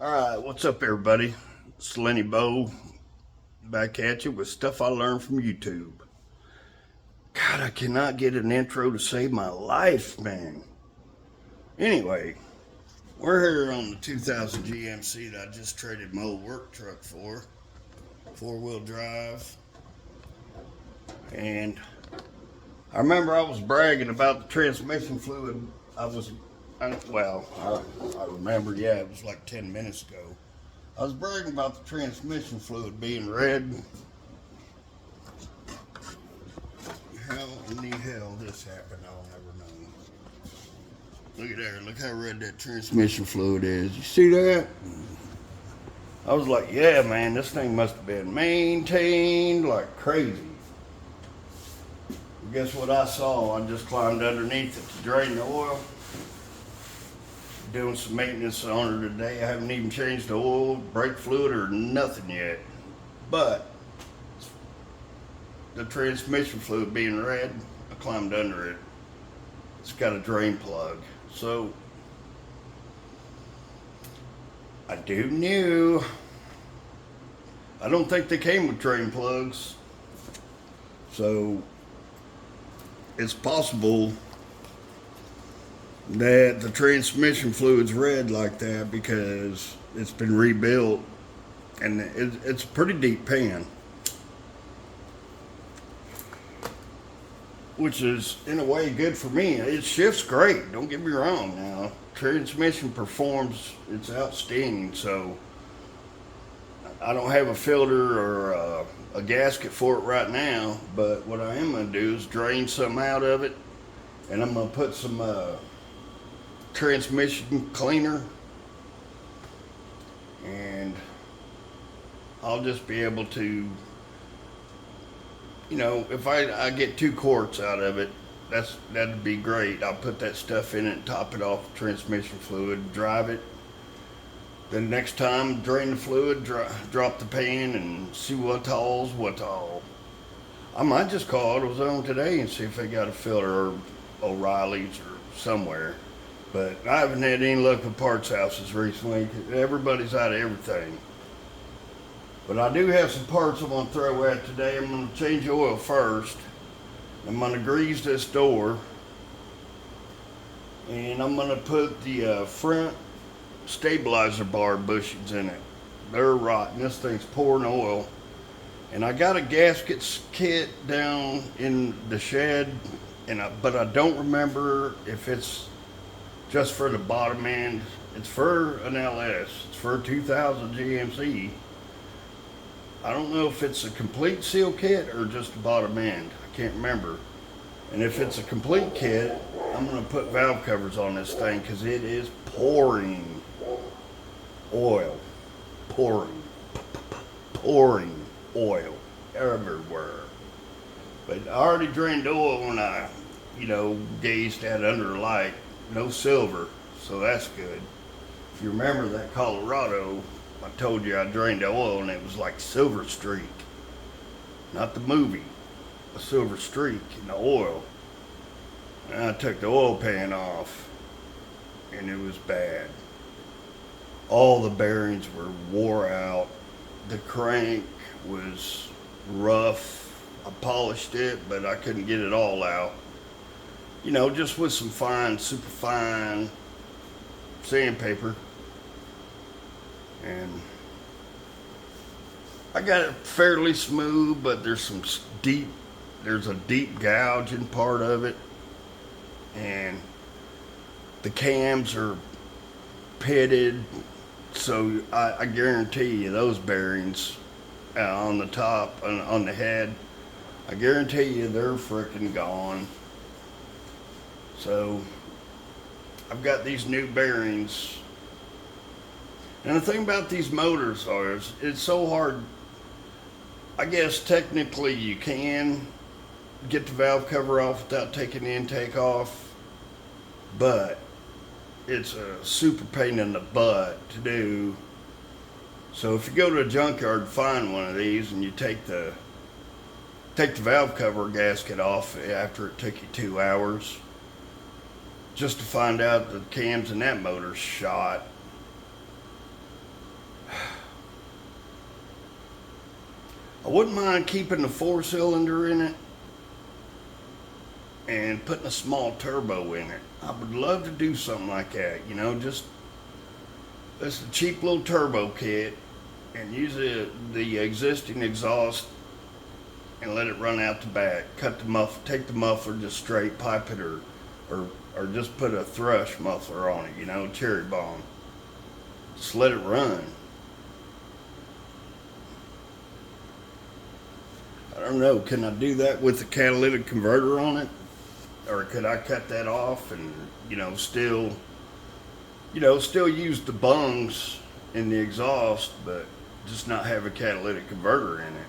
Alright, what's up everybody? It's Lenny Bo back at you with stuff I learned from YouTube. God, I cannot get an intro to save my life, man. Anyway, we're here on the 2000 GMC that I just traded my old work truck for. Four-wheel drive. And I remember I was bragging about the transmission fluid. I remember, yeah, it was like 10 minutes ago. I was bragging about the transmission fluid being red. How in the hell this happened, I'll never know. Look at there, look how red that transmission fluid is. You see that? I was like, yeah, man, this thing must have been maintained like crazy. Guess what I saw? I just climbed underneath it to drain the oil. Doing some maintenance on her today. I haven't even changed the oil, brake fluid, or nothing yet. But the transmission fluid being red, I climbed under it. It's got a drain plug. So I do knew. I don't think they came with drain plugs. So it's possible that the transmission fluid's red like that because it's been rebuilt and it's a pretty deep pan, which is in a way good for me. It shifts great, don't get me wrong. Now transmission performs, it's outstanding. So I don't have a filter or a gasket for it right now, but what I am going to do is drain some out of it, and I'm going to put some transmission cleaner, and I'll just be able to, if I get 2 quarts out of it, that'd be great. I'll put that stuff in it and top it off with transmission fluid, drive it. Then next time, drain the fluid, drop the pan, and see what all's what all. I might just call AutoZone today and see if they got a filter, or O'Reilly's or somewhere. But I haven't had any luck with parts houses recently. Everybody's out of everything. But I do have some parts I'm going to throw at today. I'm going to change the oil first. I'm going to grease this door. And I'm going to put the front stabilizer bar bushings in it. They're rotten. This thing's pouring oil. And I got a gasket kit down in the shed, but I don't remember if it's just for the bottom end. It's for an LS. It's for a 2000 GMC. I don't know if it's a complete seal kit or just the bottom end. I can't remember. And if it's a complete kit, I'm going to put valve covers on this thing because it is pouring oil. Pouring oil everywhere. But I already drained the oil when I, gazed at it under the light. No silver, so that's good. If you remember that Colorado, I told you I drained the oil and it was like Silver Streak. Not the movie, a silver streak in the oil. And I took the oil pan off and it was bad. All the bearings were wore out. The crank was rough. I polished it, but I couldn't get it all out. Just with some fine, super fine sandpaper. And I got it fairly smooth, but there's a deep gouging part of it. And the cams are pitted. So I guarantee you those bearings on the top, on the head, I guarantee you they're freaking gone. So I've got these new bearings. And the thing about these motors is it's so hard. I guess technically you can get the valve cover off without taking the intake off, but it's a super pain in the butt to do. So if you go to a junkyard and find one of these and you take the valve cover gasket off after it took you 2 hours, just to find out the cams in that motor's shot, I wouldn't mind keeping the 4-cylinder in it and putting a small turbo in it. I would love to do something like that, you know, just a cheap little turbo kit and use the existing exhaust and let it run out the back. Cut the muffler, take the muffler just straight, pipe it, or just put a thrush muffler on it, you know, cherry bomb. Just let it run. I don't know, can I do that with the catalytic converter on it? Or could I cut that off and, still use the bungs in the exhaust, but just not have a catalytic converter in it?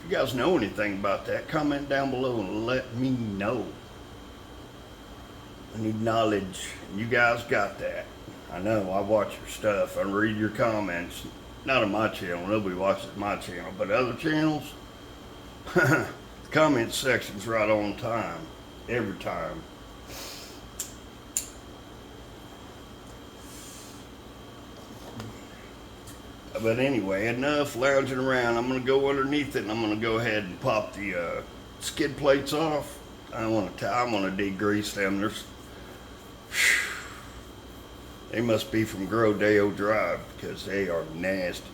If you guys know anything about that, comment down below and let me know. I need knowledge. You guys got that. I know, I watch your stuff. I read your comments. Not on my channel, nobody watches my channel, but other channels, the comment section's right on time. Every time. But anyway, enough lounging around. I'm going to go underneath it and I'm going to go ahead and pop the skid plates off. I'm going to degrease them. They must be from Grodeo Drive because they are nasty.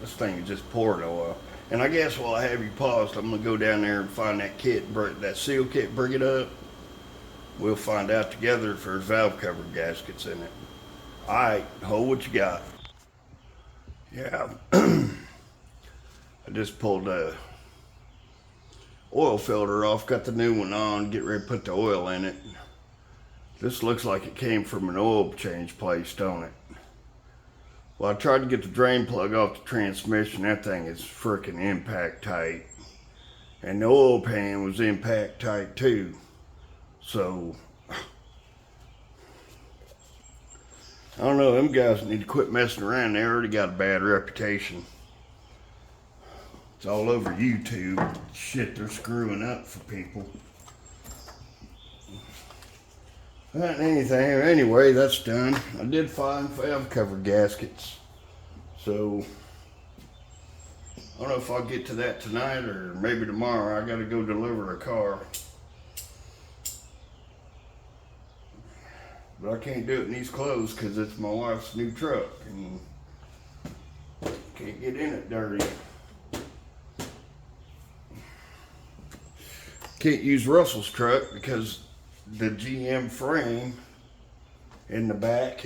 This thing is just pouring oil. And I guess while I have you paused, I'm going to go down there and find that kit, that seal kit, bring it up. We'll find out together if there's valve cover gaskets in it. Alright, hold what you got. Yeah, I just pulled the oil filter off, got the new one on, get ready to put the oil in it. This looks like it came from an oil change place, don't it? Well, I tried to get the drain plug off the transmission. That thing is freaking impact tight. And the oil pan was impact tight too. So, I don't know, them guys need to quit messing around. They already got a bad reputation. It's all over YouTube. Shit, they're screwing up for people. Not anything. Anyway, that's done. I did find valve cover gaskets. So, I don't know if I'll get to that tonight or maybe tomorrow. I gotta go deliver a car. But I can't do it in these clothes because it's my wife's new truck and can't get in it dirty. Can't use Russell's truck because the GM frame in the back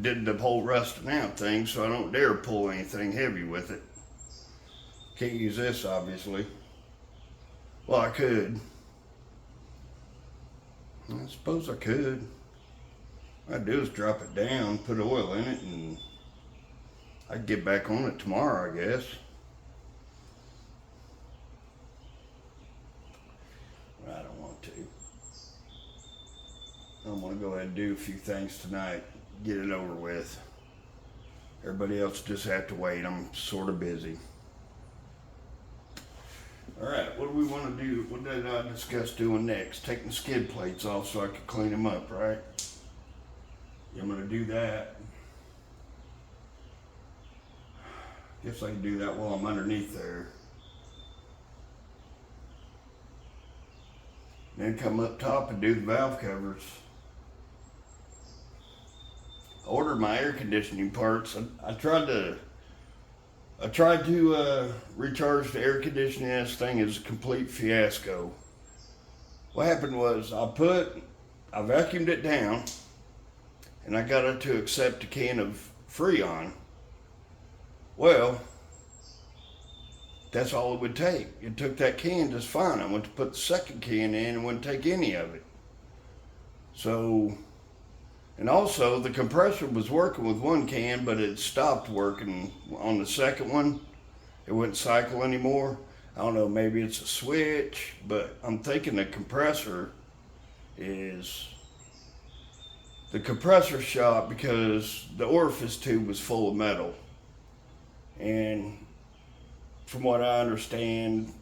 did the whole rusting out thing, so I don't dare pull anything heavy with it. Can't use this, obviously. Well, I could. I suppose I could. What I'd do is drop it down, put oil in it, and I'd get back on it tomorrow, I guess. But I don't want to. I'm going to go ahead and do a few things tonight, get it over with. Everybody else just have to wait. I'm sort of busy. Alright, what do we want to do? What did I discuss doing next? Taking the skid plates off so I can clean them up, right? I'm going to do that. Guess I can do that while I'm underneath there. Then come up top and do the valve covers. I ordered my air conditioning parts. I tried to recharge the air conditioning. This thing is a complete fiasco. What happened was I vacuumed it down and I got it to accept a can of Freon. Well, that's all it would take. It took that can just fine. I went to put the second can in and wouldn't take any of it. So, and also the compressor was working with one can, but it stopped working on the second one. It wouldn't cycle anymore. I don't know, maybe it's a switch, but I'm thinking the compressor shot because the orifice tube was full of metal. And from what I understand,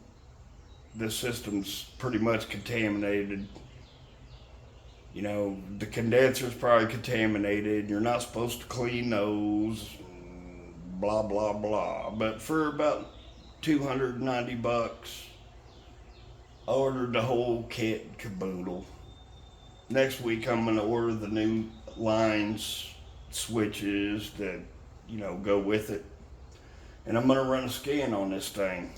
the system's pretty much contaminated. You know, the condenser's probably contaminated. You're not supposed to clean those. Blah, blah, blah. But for about $290. I ordered the whole kit and caboodle. Next week I'm gonna order the new lines, switches that, go with it. And I'm gonna run a scan on this thing.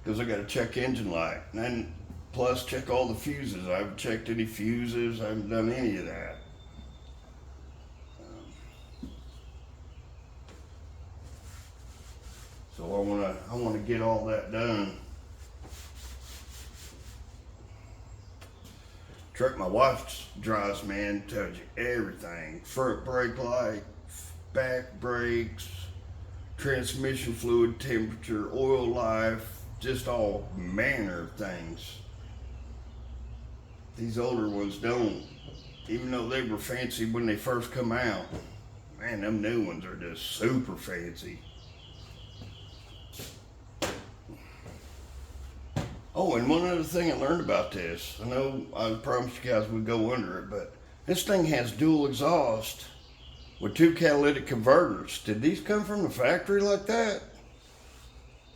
Because I gotta check engine light. And then plus check all the fuses. I haven't checked any fuses, I haven't done any of that. So I wanna get all that done. Truck my wife drives, man, tells you everything. Front brake light, back brakes, transmission fluid temperature, oil life, just all manner of things. These older ones don't. Even though they were fancy when they first come out, man, them new ones are just super fancy. Oh, and one other thing I learned about this. I know I promised you guys we'd go under it, but this thing has dual exhaust with 2 catalytic converters. Did these come from the factory like that?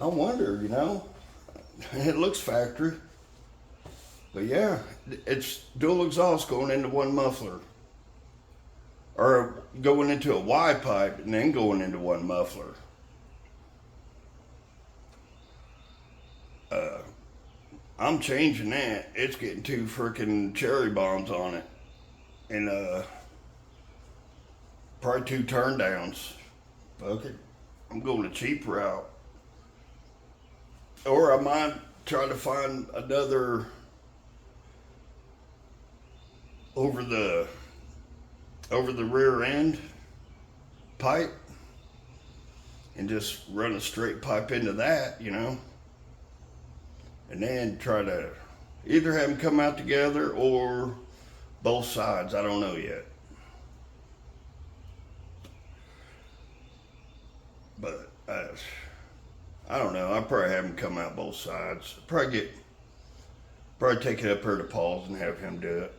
I wonder, It looks factory. But yeah, it's dual exhaust going into one muffler. Or going into a Y pipe and then going into one muffler. I'm changing that. It's getting 2 freaking cherry bombs on it. And probably 2 turn downs. Fuck it. I'm going the cheap route. Or I might try to find another over the rear end pipe and just run a straight pipe into that, and then try to either have them come out together or both sides. I don't know yet. But I don't know. I'll probably have them come out both sides. Probably take it up here to Paul's and have him do it.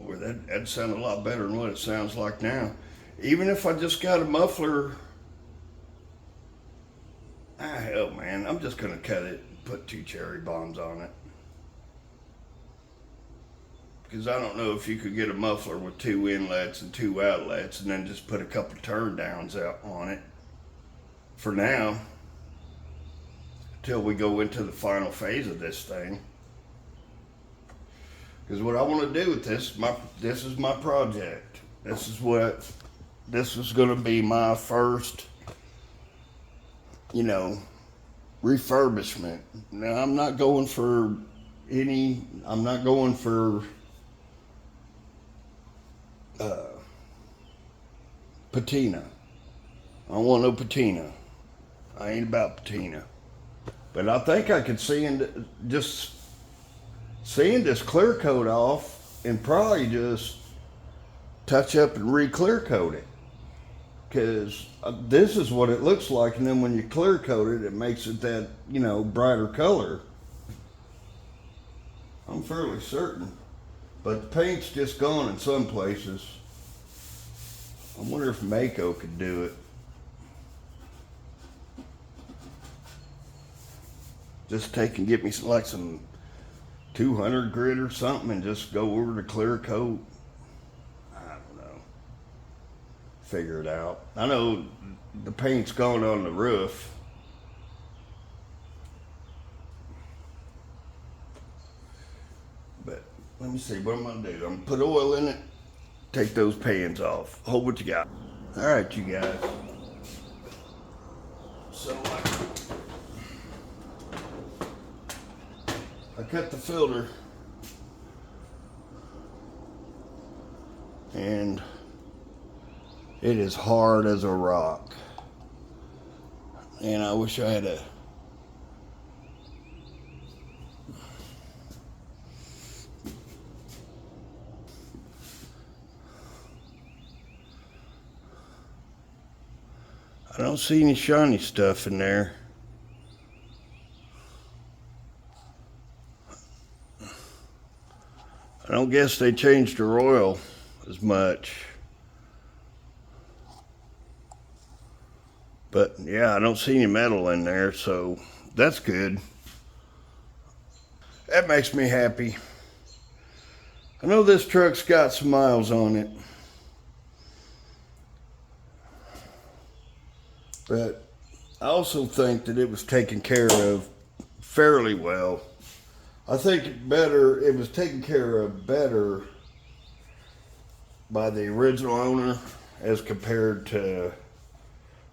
Boy, that'd sound a lot better than what it sounds like now. Even if I just got a muffler, hell, man, I'm just gonna cut it and put 2 cherry bombs on it. Because I don't know if you could get a muffler with 2 inlets and 2 outlets and then just put a couple turn downs out on it for now, until we go into the final phase of this thing. Because what I want to do with this is my project. This is going to be my first, refurbishment. Now, I'm not going for patina. I don't want no patina. I ain't about patina. But I think I could just sand this clear coat off and probably just touch up and re-clear coat it. Because this is what it looks like, and then when you clear coat it, it makes it that, brighter color. I'm fairly certain. But the paint's just gone in some places. I wonder if Mako could do it. Just take and get me some 200 grit or something and just go over to clear coat. I don't know. Figure it out. I know the paint's gone on the roof. But let me see, what I'm gonna do? I'm gonna put oil in it, take those pans off. Hold what you got. All right, you guys. So I cut the filter, and it is hard as a rock. And I wish I had I don't see any shiny stuff in there. I don't guess they changed their oil as much. But yeah, I don't see any metal in there, so that's good. That makes me happy. I know this truck's got some miles on it, but I also think that it was taken care of fairly well. I think it was taken care of better by the original owner as compared to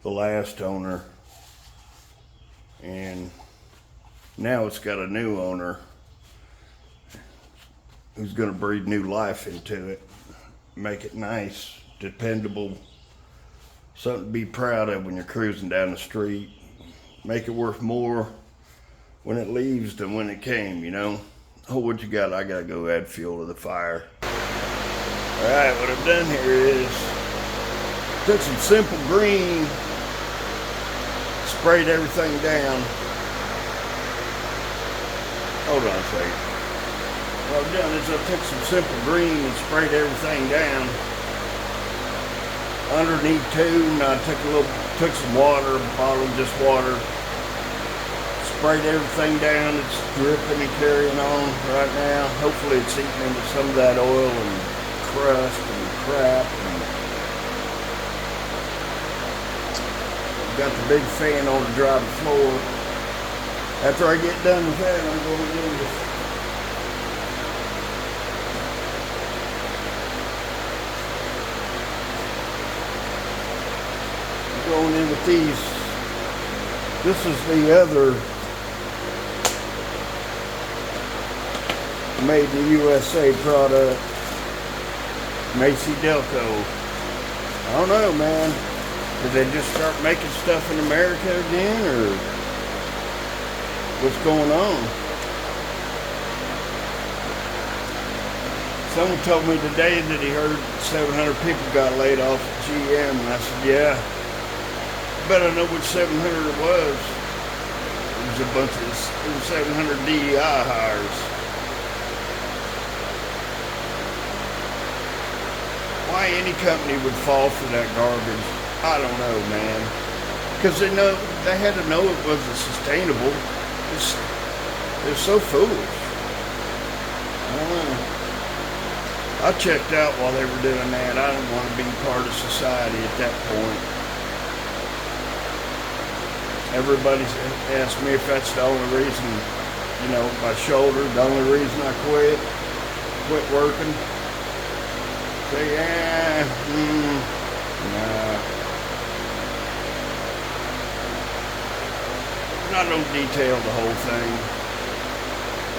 the last owner. And now it's got a new owner who's going to breathe new life into it, make it nice, dependable, something to be proud of when you're cruising down the street, make it worth more when it leaves than when it came, you know. Oh, what you got? I gotta go add fuel to the fire. All right, what I've done here is took some simple green, sprayed everything down. Hold on a second. What I've done is I took some simple green and sprayed everything down underneath too, and I took some water, bottle just water, sprayed everything down. It's dripping and carrying on right now. Hopefully it's eating into some of that oil and crust and crap. And got the big fan on to dry the floor. After I get done with that, I'm going in with these. This is the other made in the USA product, Macy Delco. I don't know, man. Did they just start making stuff in America again, or what's going on? Someone told me today that he heard 700 people got laid off at GM, and I said, yeah, I bet I know which 700 it was. It was 700 DEI hires. Why any company would fall for that garbage, I don't know, man. Because they had to know it wasn't sustainable. They're so foolish. I don't know. I checked out while they were doing that. I didn't want to be part of society at that point. Everybody asked me if that's the only reason, you know, my shoulder, the only reason I quit working. Say, yeah, nah. I'm not gonna detail the whole thing.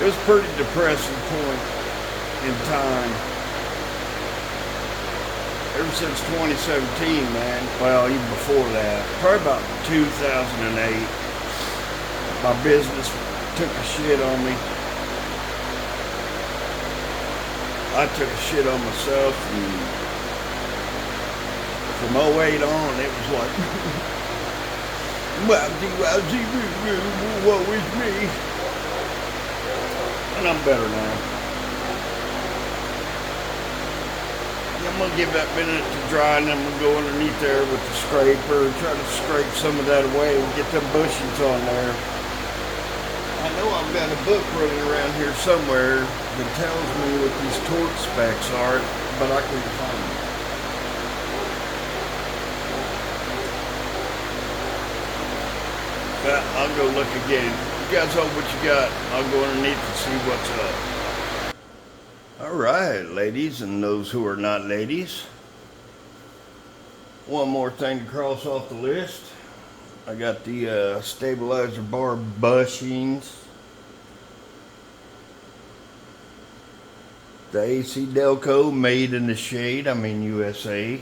It was a pretty depressing point in time. Ever since 2017, man. Well, even before that. Probably about 2008. My business took a shit on me. I took a shit on myself, and from 08 on, it was like, woe is me. And I'm better now. I'm going to give that minute to dry, and then I'm going to go underneath there with the scraper and try to scrape some of that away and get them bushings on there. I know I've got a book running around here somewhere that tells me what these torque specs are, but I can't find them. But I'll go look again. You guys hold what you got. I'll go underneath and see what's up. All right, ladies and those who are not ladies. One more thing to cross off the list. I got the stabilizer bar bushings. The AC Delco made in the shade, USA.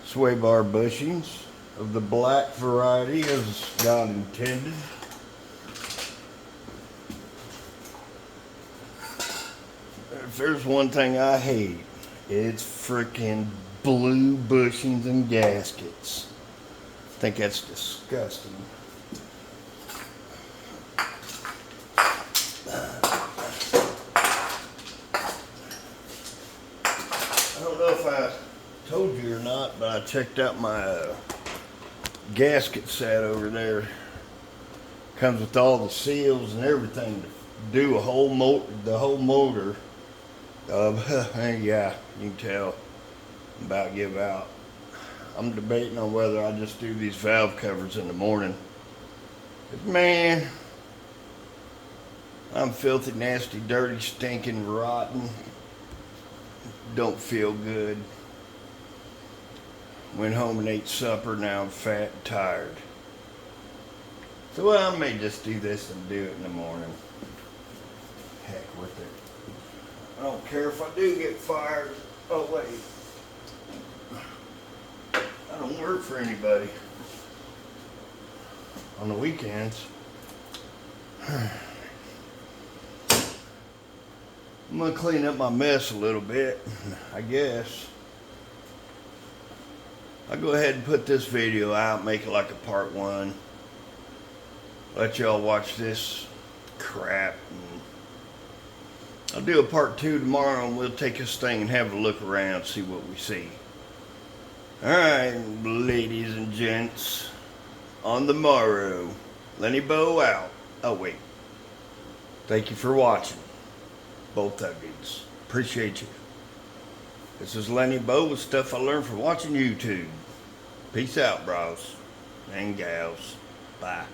Sway bar bushings of the black variety as God intended. If there's one thing I hate, it's freaking blue bushings and gaskets. I think that's disgusting. I checked out my gasket set over there. Comes with all the seals and everything to do the whole motor. Yeah, you can tell I'm about to give out. I'm debating on whether I just do these valve covers in the morning. But man, I'm filthy, nasty, dirty, stinking, rotten. Don't feel good. Went home and ate supper. Now I'm fat and tired. So well, I may just do this and do it in the morning. Heck with it. I don't care if I do get fired. Oh wait. I don't work for anybody on the weekends. I'm gonna clean up my mess a little bit, I guess. I'll go ahead and put this video out, make it like a part 1. Let y'all watch this crap. And I'll do a part 2 tomorrow, and we'll take this thing and have a look around, see what we see. Alright, ladies and gents, on the morrow, Lenny Bo out. Oh wait, thank you for watching, both of you. Appreciate you. This is Lenny Bo with stuff I learned from watching YouTube. Peace out, bros and gals. Bye.